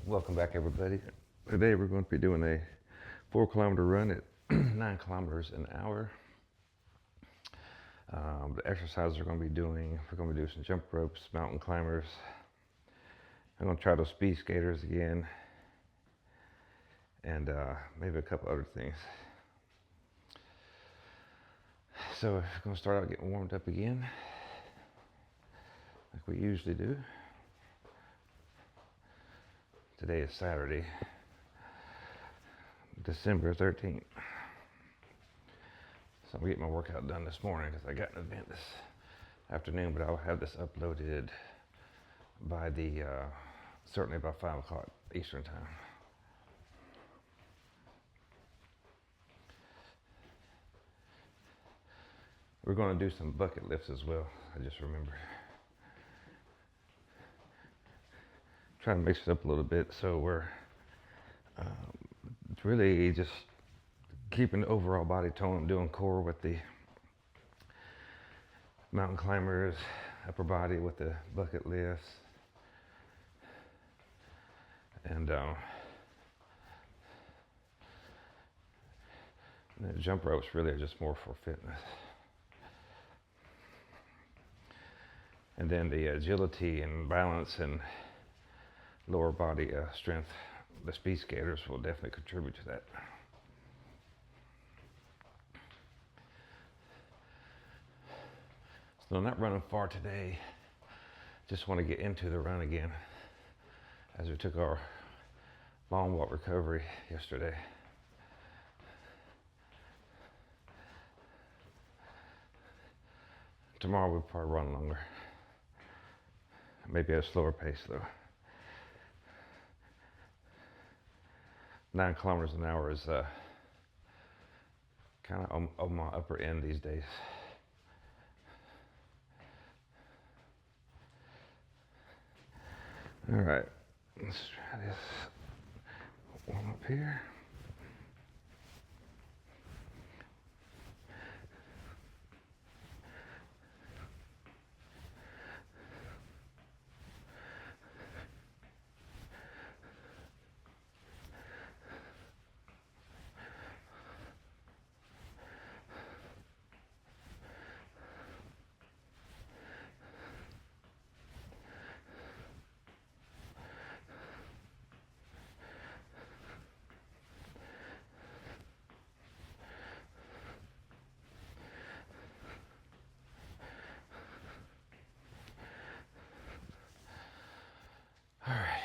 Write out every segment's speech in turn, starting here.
Welcome back, everybody. Today we're going to be doing a 4 kilometer run at 9 kilometers an hour. The exercises we're going to be doing, we're going to do some jump ropes, mountain climbers. I'm going to try those speed skaters again, and maybe a couple other things. So we're going to start out getting warmed up again, like we usually do. Today is Saturday, December 13th. So I'm getting my workout done this morning because I got an event this afternoon, but I'll have this uploaded by certainly by 5 o'clock Eastern time. We're going to do some bucket lifts as well, I just remembered. Trying to mix it up a little bit so we're really just keeping the overall body tone, doing core with the mountain climbers, upper body with the bucket lifts, and the jump ropes really are just more for fitness. And then the agility and balance and lower body strength, the speed skaters will definitely contribute to that. So I'm not running far today. Just want to get into the run again as we took our long walk recovery yesterday. Tomorrow we'll probably run longer. Maybe at a slower pace though. 9 kilometers an hour is kind of on my upper end these days. All right, let's try this warm up here. All right.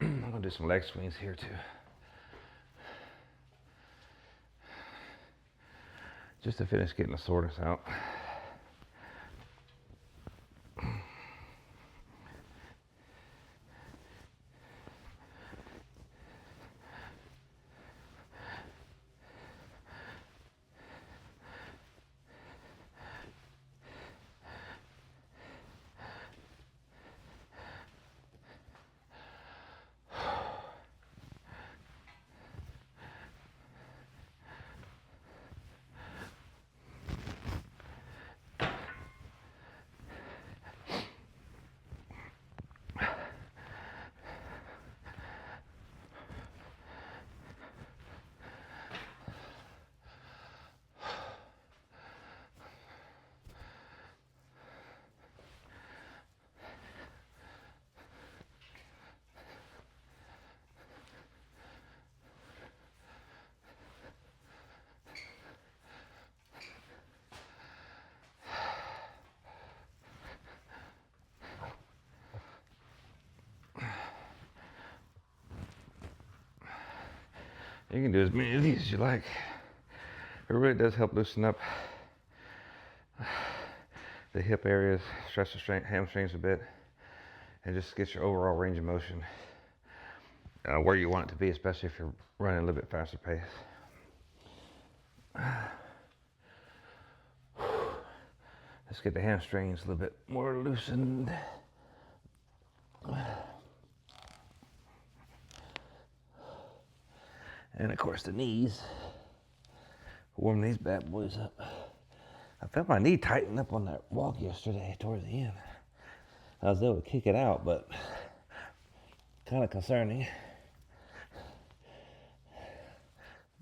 I'm gonna do some leg swings here too. Just to finish getting the soreness out. You can do as many of these as you like. It really does help loosen up the hip areas, stretch the hamstrings a bit, and just get your overall range of motion where you want it to be, especially if you're running a little bit faster pace. Let's get the hamstrings a little bit more loosened. And of course the knees. Warm these bad boys up. I felt my knee tighten up on that walk yesterday towards the end. I was able to kick it out, but kind of concerning.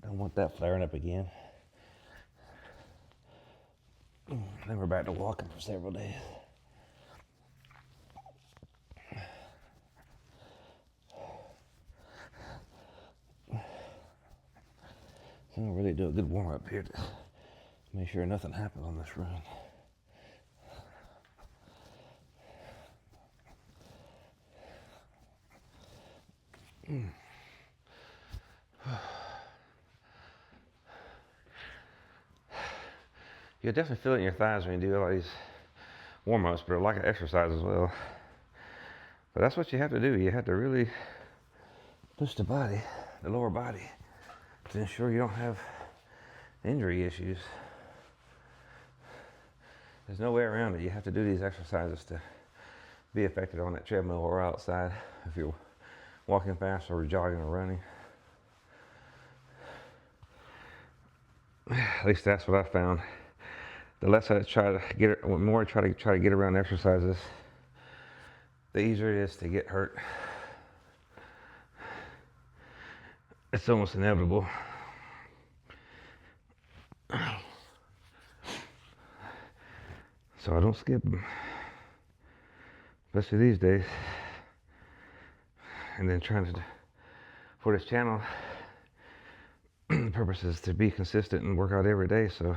Don't want that flaring up again. Then we're back to walking for several days. So I'm gonna really do a good warm up here to make sure nothing happens on this run. You'll definitely feel it in your thighs when you do all these warm-ups, but like an exercise as well. But that's what you have to do. You have to really push the body, the lower body, to ensure you don't have injury issues. There's no way around it. You have to do these exercises to be effective on that treadmill or outside if you're walking fast or jogging or running. At least that's what I found. The less I try to get, the more I try to get around exercises, the easier it is to get hurt. It's almost inevitable. So I don't skip them, especially these days. And then trying to, for this channel, the purpose is to be consistent and work out every day. So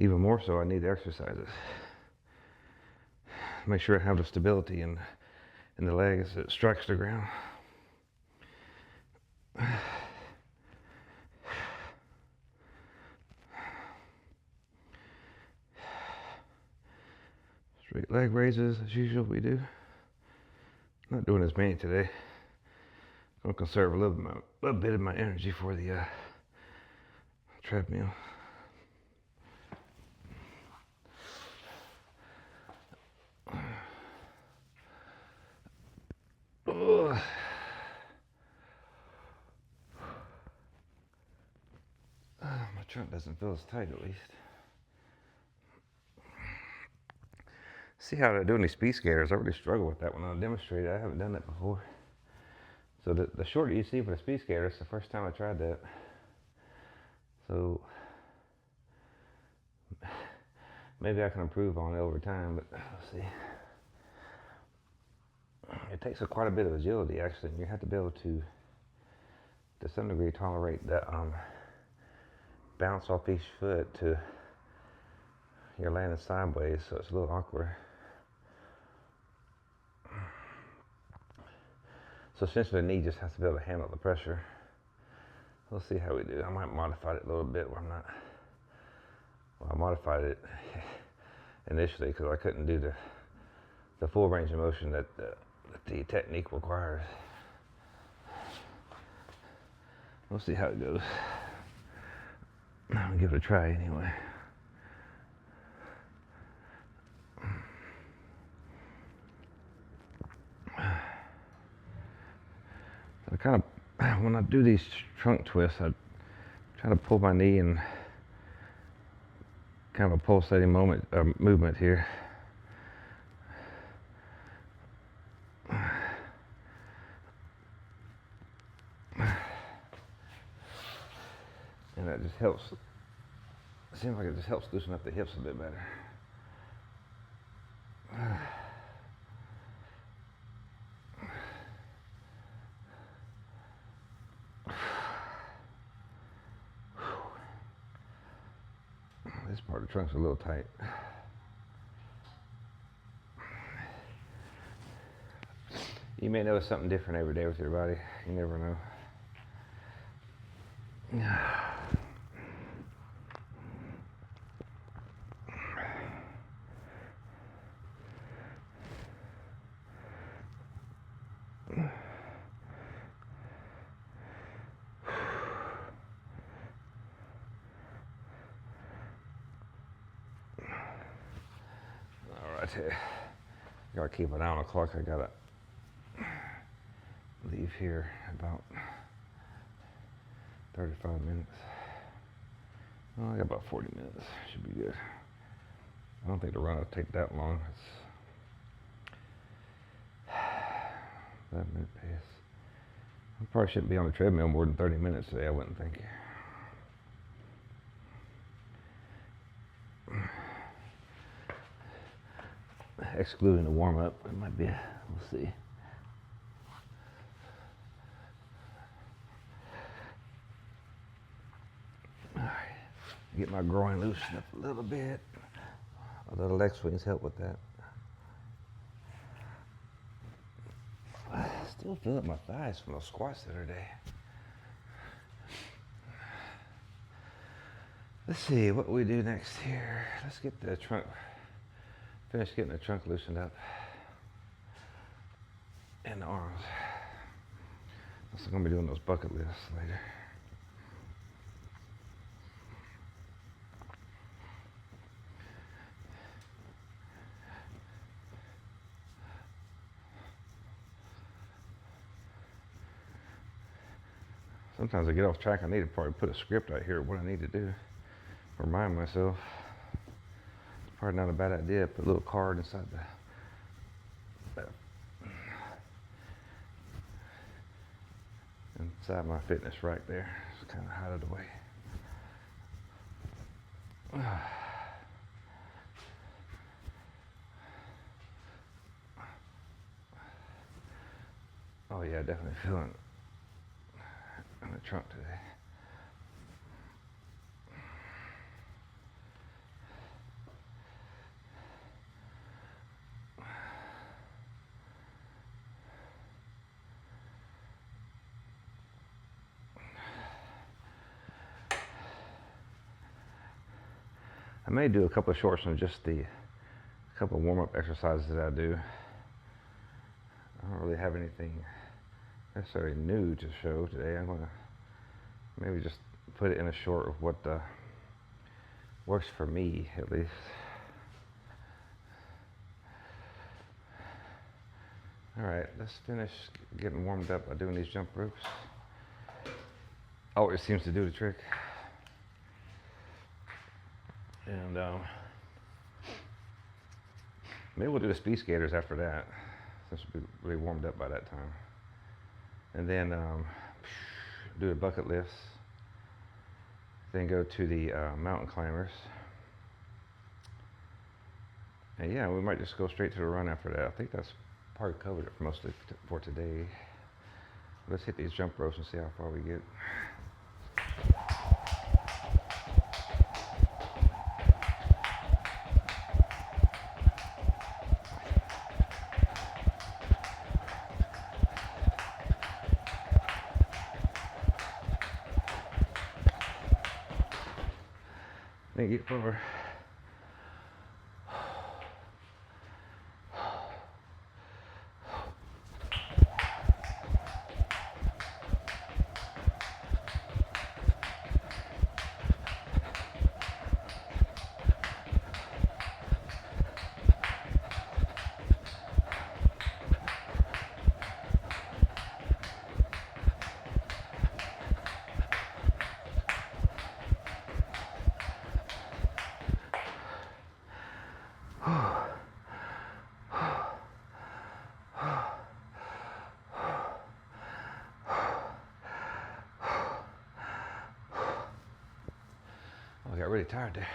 even more so, I need the exercises. Make sure I have the stability in the leg as it strikes the ground. Straight leg raises as usual we do. Not doing as many today. I'm gonna conserve a little bit of my energy for the treadmill. Ugh. My trunk doesn't feel as tight at least. See how they're doing these speed skaters. I really struggle with that when I demonstrate it. I haven't done that before. So the shorter you see for the speed skater, it's the first time I tried that. So maybe I can improve on it over time, but let's see. It takes quite a bit of agility actually. You have to be able to some degree tolerate that bounce off each foot to you're landing sideways, so it's a little awkward. So essentially the knee just has to be able to handle the pressure. We'll see how we do. I might modify it a little bit where I'm not, well, I modified it initially because I couldn't do the full range of motion that the technique requires. We'll see how it goes. I'm gonna give it a try anyway. I kind of, when I do these trunk twists, I try to pull my knee in kind of a pulsating movement here. And that just helps. It seems like it just helps loosen up the hips a bit better. This part of the trunk's a little tight. You may notice something different every day with your body. You never know. Gotta keep an eye on the clock. I gotta leave here about 35 minutes. Oh, I got about 40 minutes. Should be good. I don't think the run will take that long. 5-minute pace. I probably shouldn't be on the treadmill more than 30 minutes today, I wouldn't think. Excluding the warm-up, it might be, we'll see. All right, get my groin loosened up a little bit. Although the leg swings help with that. I still feel up my thighs from those squats the other day. Let's see what we do next here. Let's get the trunk, finish getting the trunk loosened up. And the arms. I'm also going to be doing those bucket lifts later. Sometimes I get off track. I need to probably put a script out here of what I need to do. Remind myself. It's probably not a bad idea. Put a little card inside inside my fitness right there. Just kind of hide it away. Oh yeah, definitely feeling in the trunk today. I may do a couple of shorts on just a couple of warm-up exercises that I do. I don't really have anything necessarily new to show today. I'm going to maybe just put it in a short of what works for me, at least. All right, let's finish getting warmed up by doing these jump ropes. Always seems to do the trick. And maybe we'll do the speed skaters after that, since we'll be really warmed up by that time. And then do the bucket lifts. Then go to the mountain climbers. And yeah, we might just go straight to the run after that. I think that's probably covered it mostly for today. Let's hit these jump ropes and see how far we get. Then get forward. I got really tired there.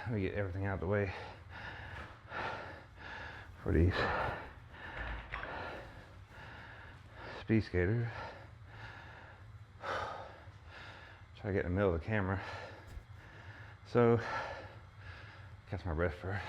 Let me get everything out of the way for these speed skaters. Try to get in the middle of the camera. So, catch my breath first.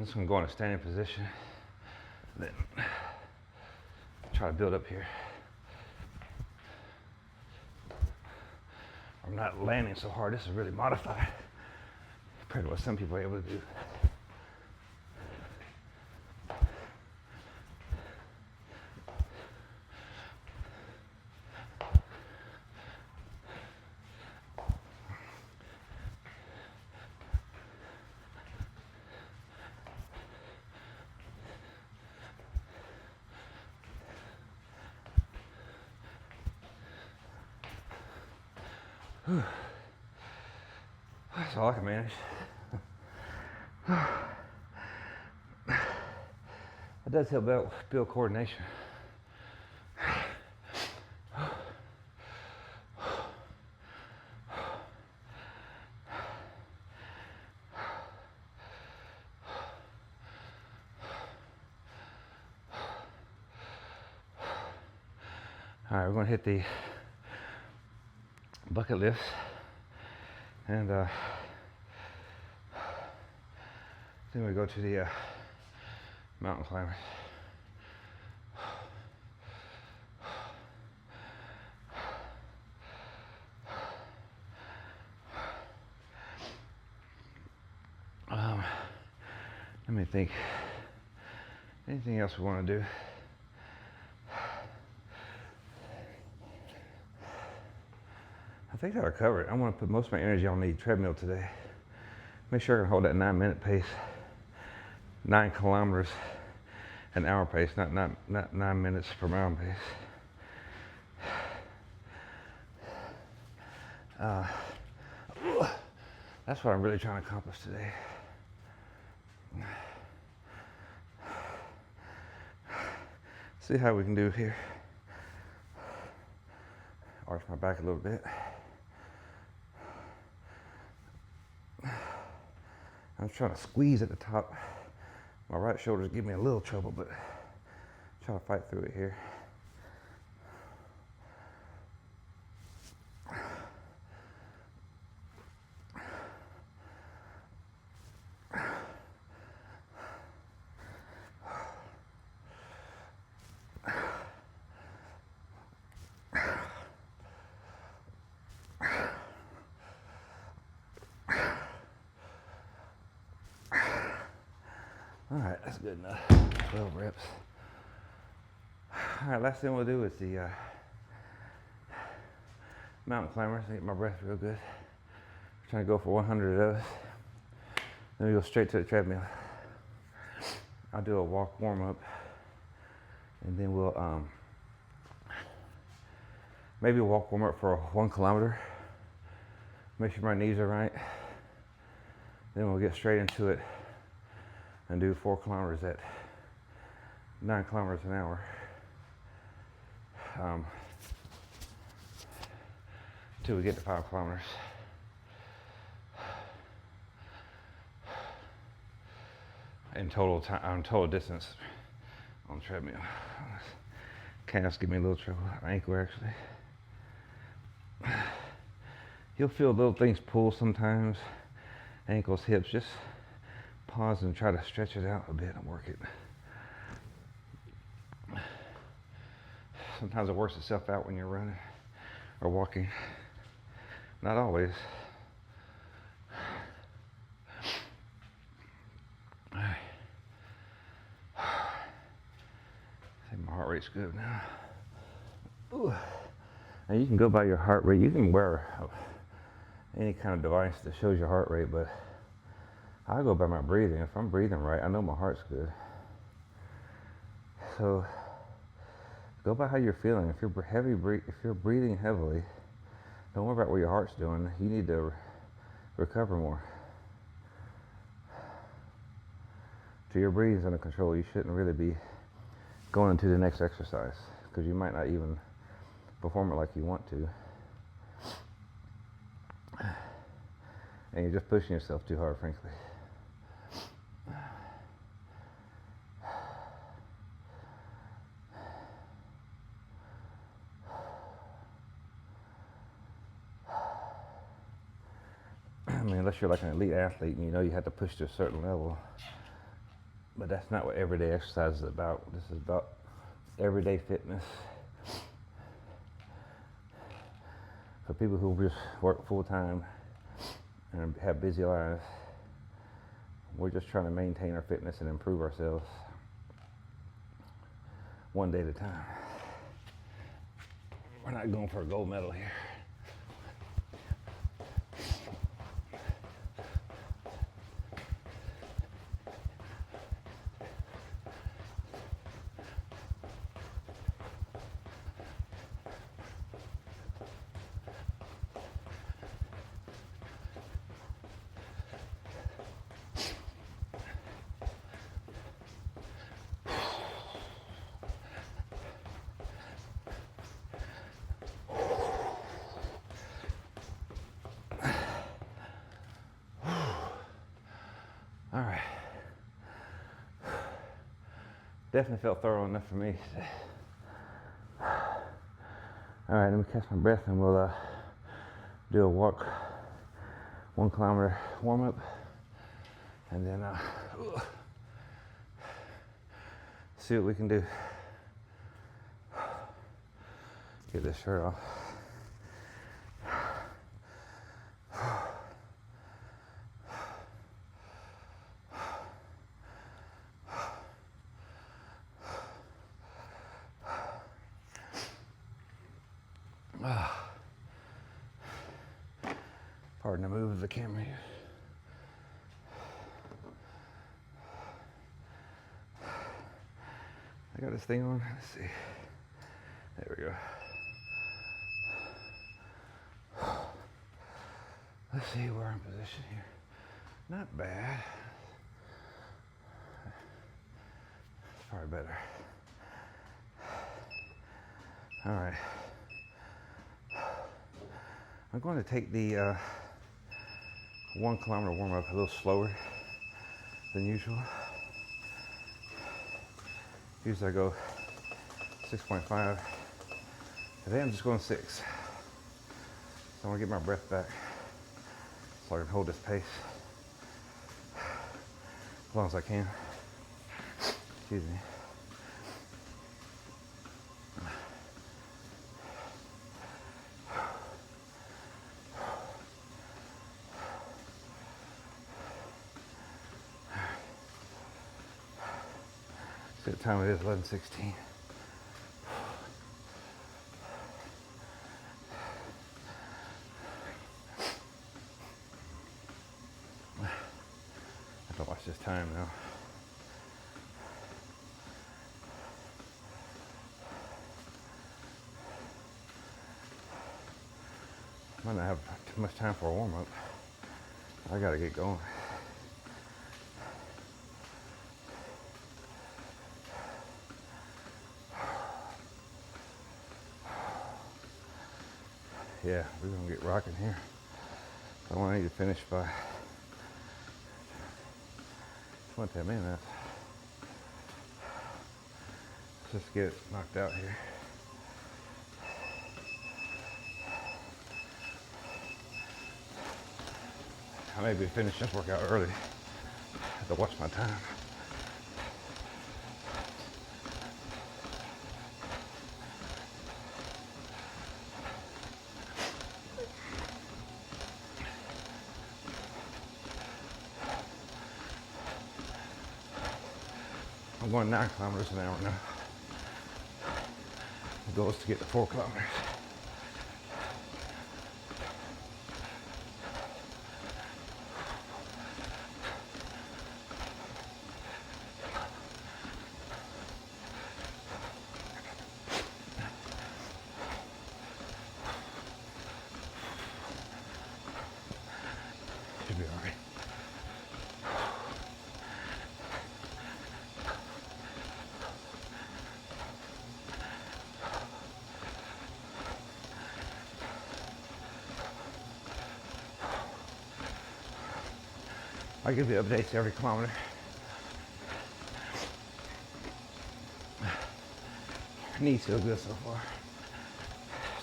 I'm just gonna go in a standing position, then try to build up here. I'm not landing so hard. This is really modified compared to what some people are able to do. Whew. That's all I can manage. It does help build coordination. All right, we're gonna hit the bucket lifts, and then we go to the mountain climbers. Let me think. Anything else we want to do? I think that'll cover it. I want to put most of my energy on the treadmill today. Make sure I can hold that 9-minute pace, 9 kilometers an hour pace, not 9 minutes per mile pace. That's what I'm really trying to accomplish today. See how we can do here. Arch my back a little bit. I'm trying to squeeze at the top. My right shoulder's giving me a little trouble, but try to fight through it here. All right, that's good enough. 12 reps. All right, last thing we'll do is the mountain climbers. I get my breath real good. I'm trying to go for 100 of those. Then we go straight to the treadmill. I'll do a walk warm up, and then we'll maybe a walk warm up for 1 kilometer. Make sure my knees are right. Then we'll get straight into it and do 4 kilometers at 9 kilometers an hour. Till we get to 5 kilometers. In total time, total distance on the treadmill. Calves give me a little trouble. Ankle actually. You'll feel little things pull sometimes. Ankles, hips. Just pause and try to stretch it out a bit and work it. Sometimes it works itself out when you're running or walking. Not always. I think my heart rate's good now. Ooh. And you can go by your heart rate. You can wear any kind of device that shows your heart rate, but I go by my breathing. If I'm breathing right, I know my heart's good. So go by how you're feeling. If you're breathing heavily, don't worry about what your heart's doing. You need to recover more. So your breathing's under control. You shouldn't really be going into the next exercise because you might not even perform it like you want to. And you're just pushing yourself too hard, frankly. I mean, unless you're like an elite athlete and you know you have to push to a certain level, But that's not what everyday exercise is about. This is about everyday fitness. For people who just work full time and have busy lives, we're just trying to maintain our fitness and improve ourselves one day at a time. We're not going for a gold medal here. All right. Definitely felt thorough enough for me. All right, let me catch my breath and we'll do a walk, 1 kilometer warm up, and then see what we can do. Get this shirt off. Pardon the move of the camera here. I got this thing on. Let's see. There we go. Let's see, we're in position here. Not bad. It's probably better. All right. I'm going to take the 1 kilometer warm up a little slower than usual. Usually I go 6.5. Today I'm just going 6. So I want to get my breath back so I can hold this pace as long as I can. Excuse me. See what time it is, 11:16. I have to watch this time now. Might not have too much time for a warm up. I gotta get going. Yeah, we're gonna get rocking here. I want to need to finish by 20 minutes. Let's just get it knocked out here. I may be finishing this workout early. I have to watch my time. I'm going 9 kilometers an hour now. The goal is to get to 4 kilometers. Should be all right. I give you updates every kilometer. Knees feel good so far.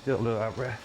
Still a little out of breath.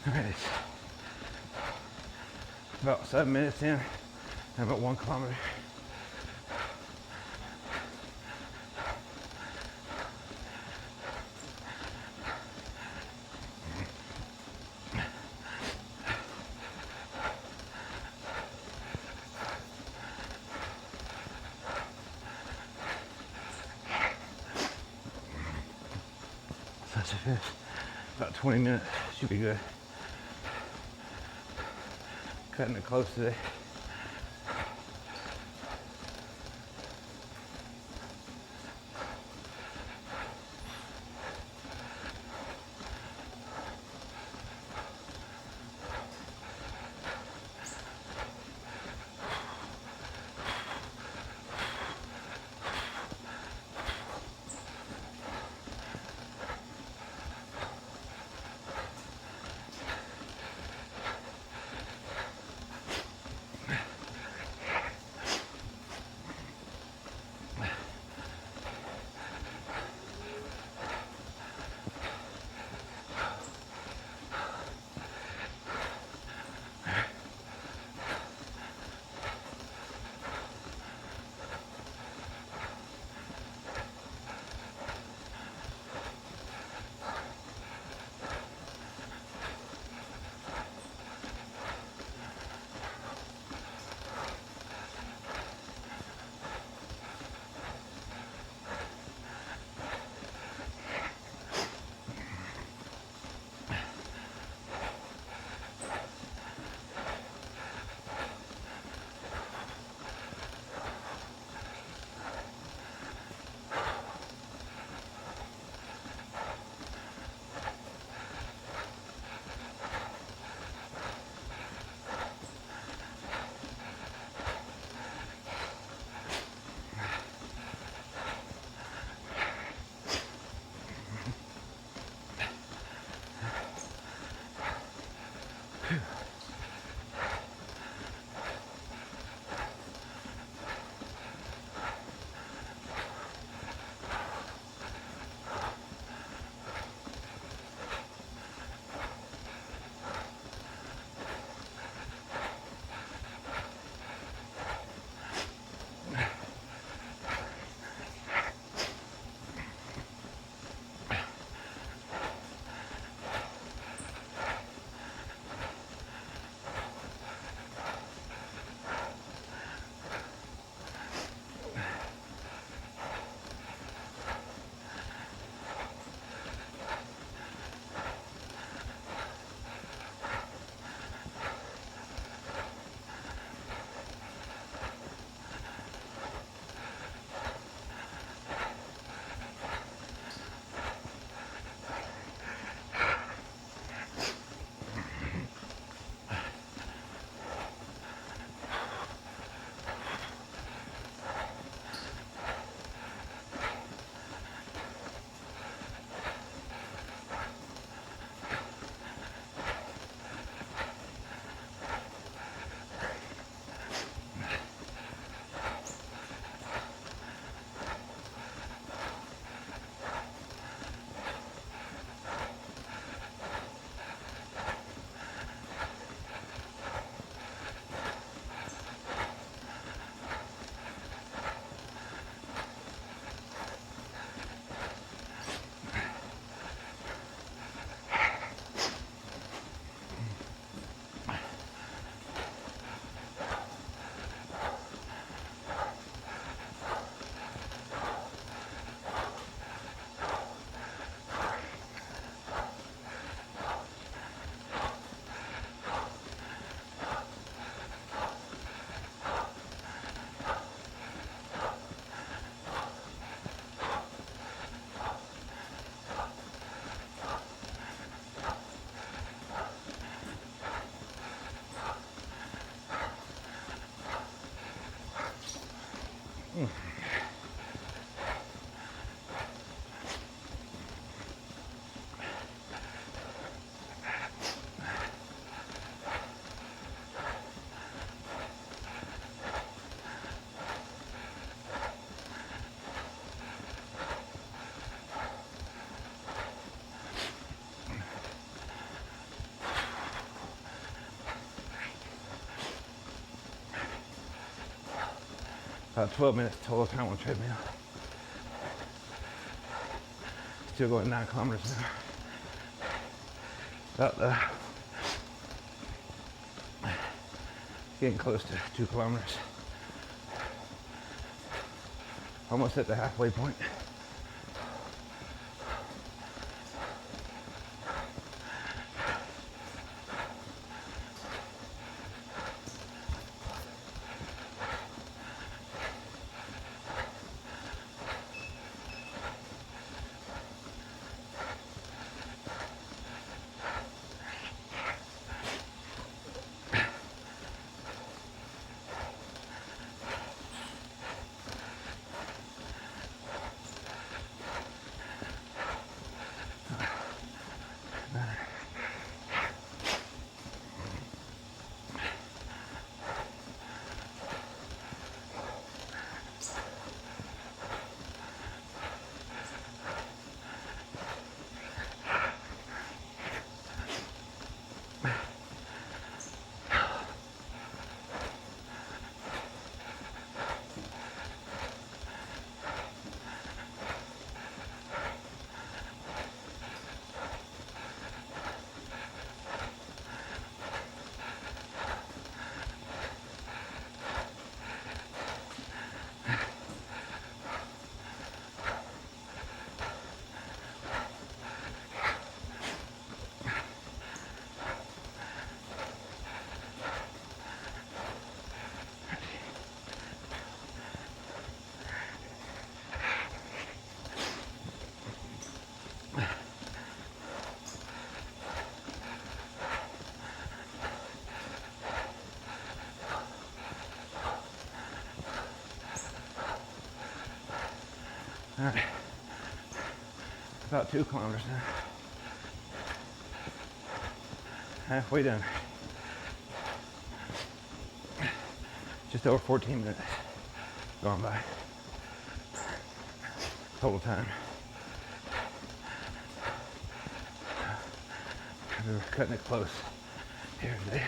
All right, it's about 7 minutes in, and about 1 kilometer. Such a fish. About 20 minutes, should be good. Cutting it close today. About 12 minutes total time on the treadmill. Still going 9 kilometers an hour. About getting close to 2 kilometers. Almost at the halfway point. All right, about 2 kilometers now. Halfway done. Just over 14 minutes gone by. Total time. We're cutting it close here today.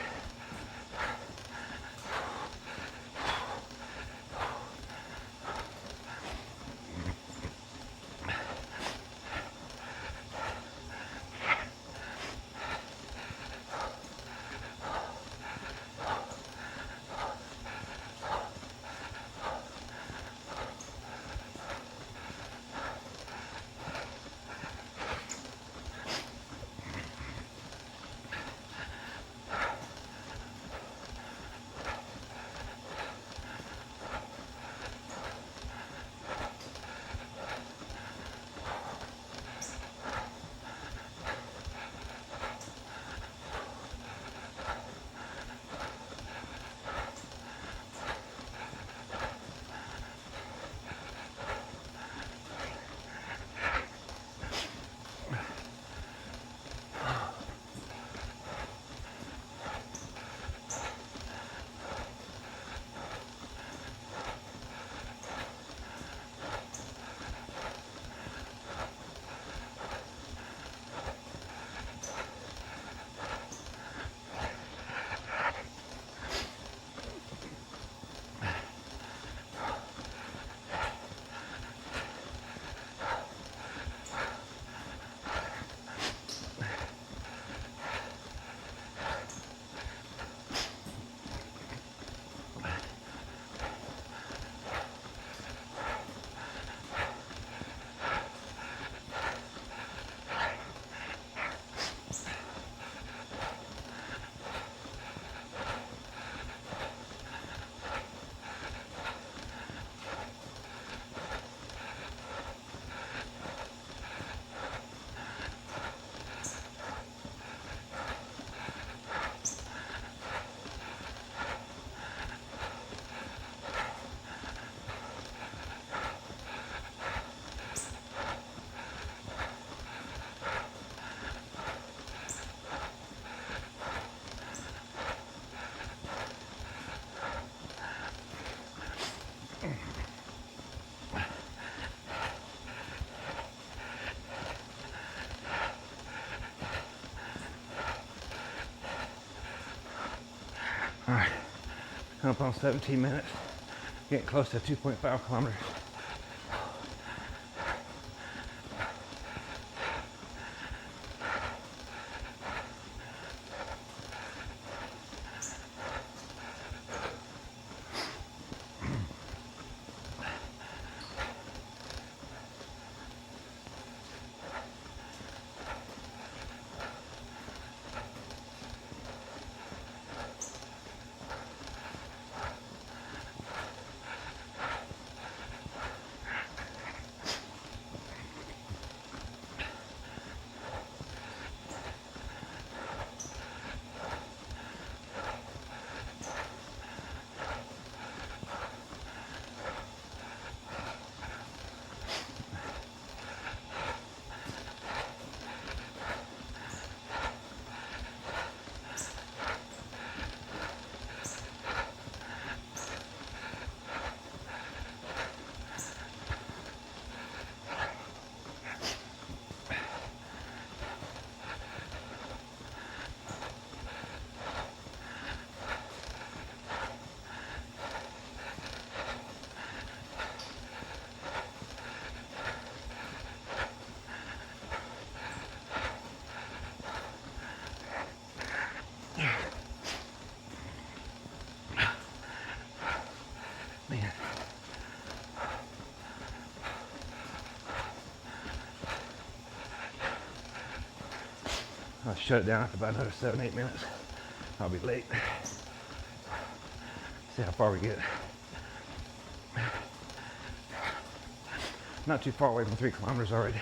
All right, coming up on 17 minutes. Getting close to 2.5 kilometers. Man. I'll shut it down after about another 7-8 minutes. I'll be late. See how far we get. Not too far away from 3 kilometers already.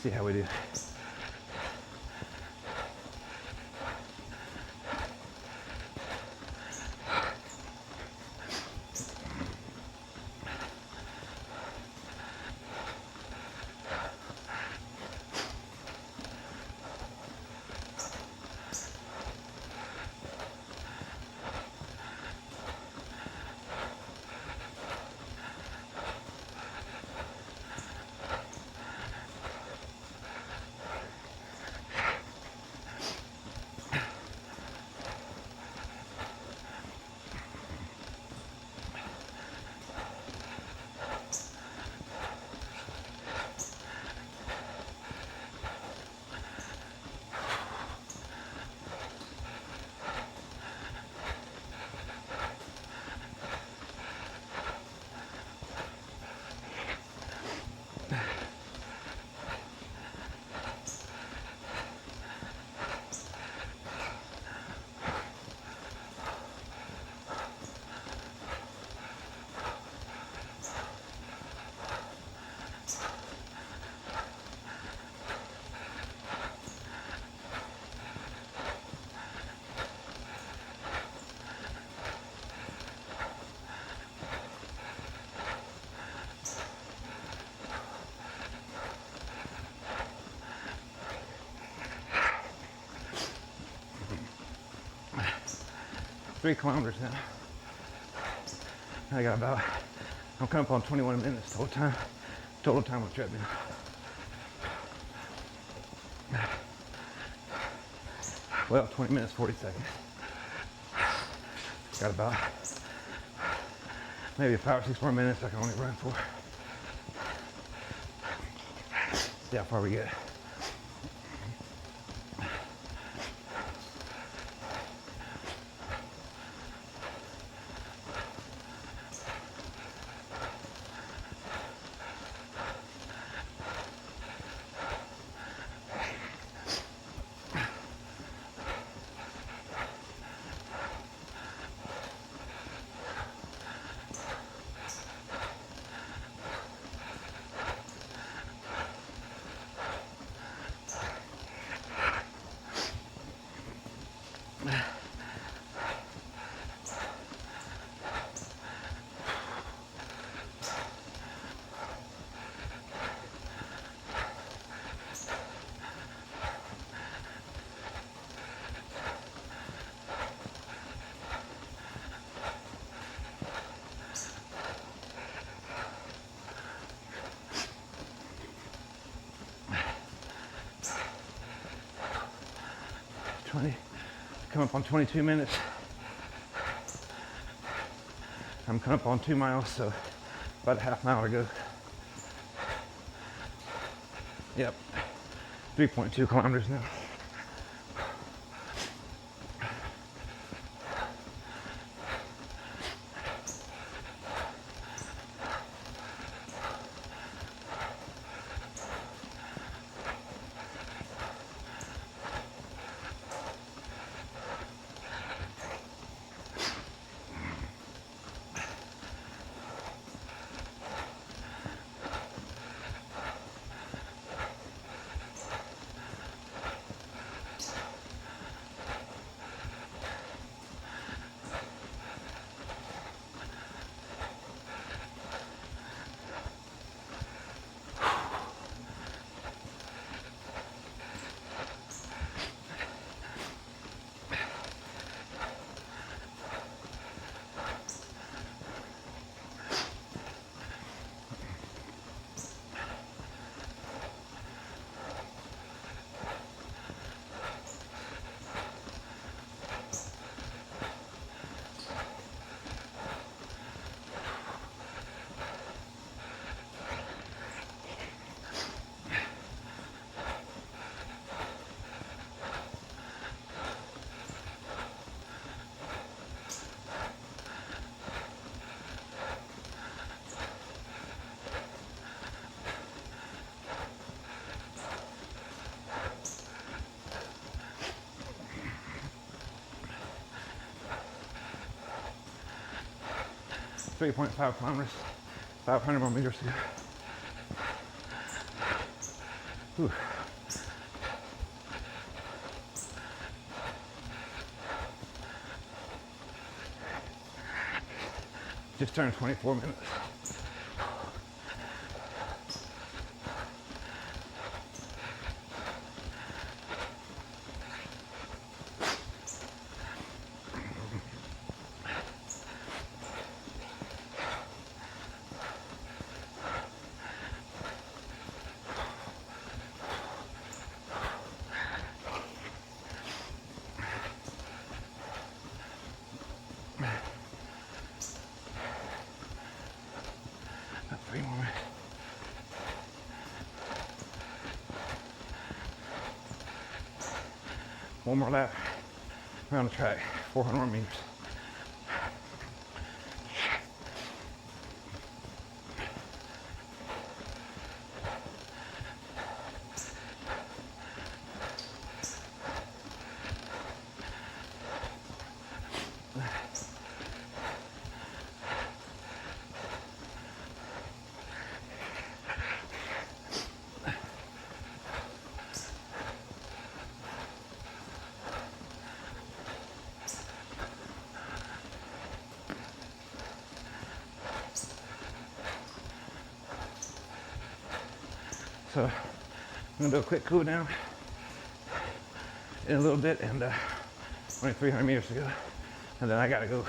See how we do. Three kilometers now. I got about, I'm coming up on 21 minutes total time on the treadmill. Well, 20 minutes, 40 seconds. Got about maybe 5 or 6 more minutes I can only run for. See how far we get. Come up on 22 minutes. I'm coming up on 2 miles, so about a half mile to go. Yep, 3.2 kilometers now. .5 kilometers, 500 more meters to go. Whew. Just turned 24 minutes. About 3 more minutes. One more lap around the track, 400 more meters. So I'm gonna do a quick cool down in a little bit, and only 300 meters to go, and then I gotta go.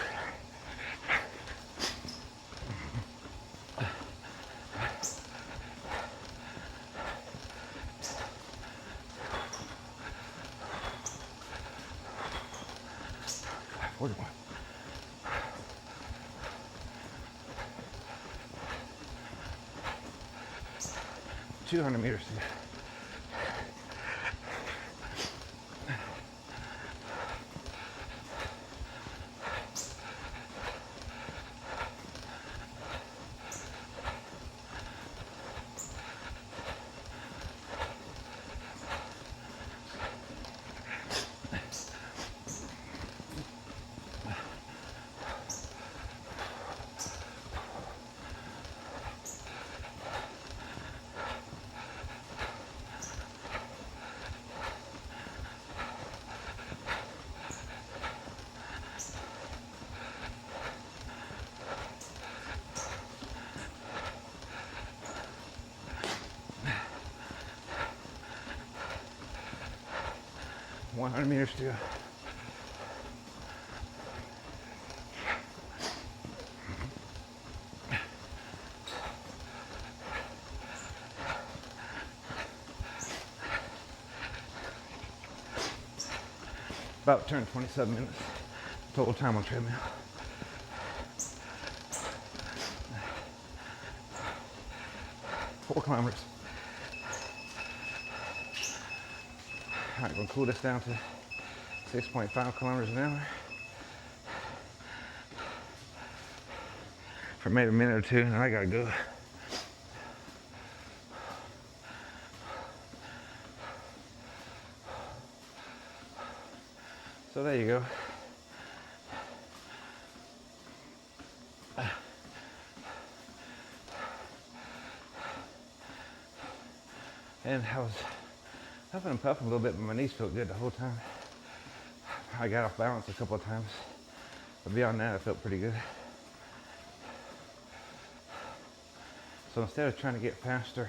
.41. 200 meters to go. .100 meters to go. About turned 27 minutes total time on treadmill. 4 kilometers. All right, gonna cool this down to 6.5 kilometers an hour for maybe a minute or two, and I gotta go. So there you go. And I was huffing and puffing a little bit, but my knees felt good the whole time. I got off balance a couple of times, but beyond that, I felt pretty good. So instead of trying to get faster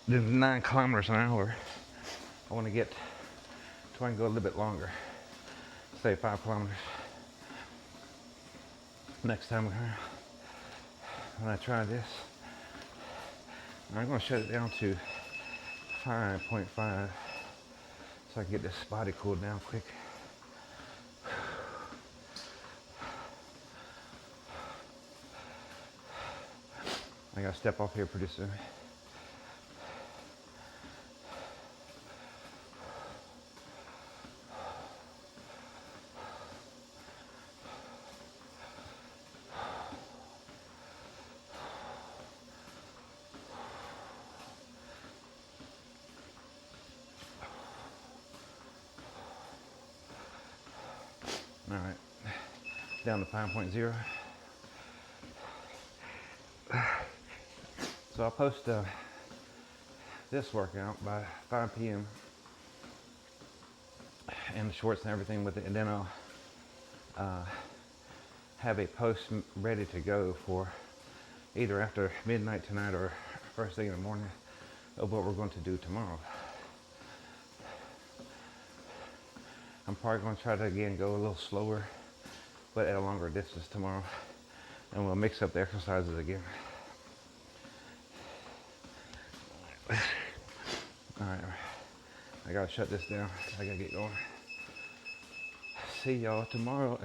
than 9 kilometers an hour, I want to try and go a little bit longer, say 5 kilometers. Next time when I try this, I'm going to shut it down to 5.5 so I can get this body cooled down quick. I got to step off here pretty soon. All right, down to 5.0. So I'll post this workout by 5 p.m. and the shorts and everything with it, and then I'll have a post ready to go for either after midnight tonight or first thing in the morning of what we're going to do tomorrow. I'm probably going to try to again go a little slower, but at a longer distance tomorrow, and we'll mix up the exercises again. All right, I gotta shut this down. I gotta get going. See y'all tomorrow.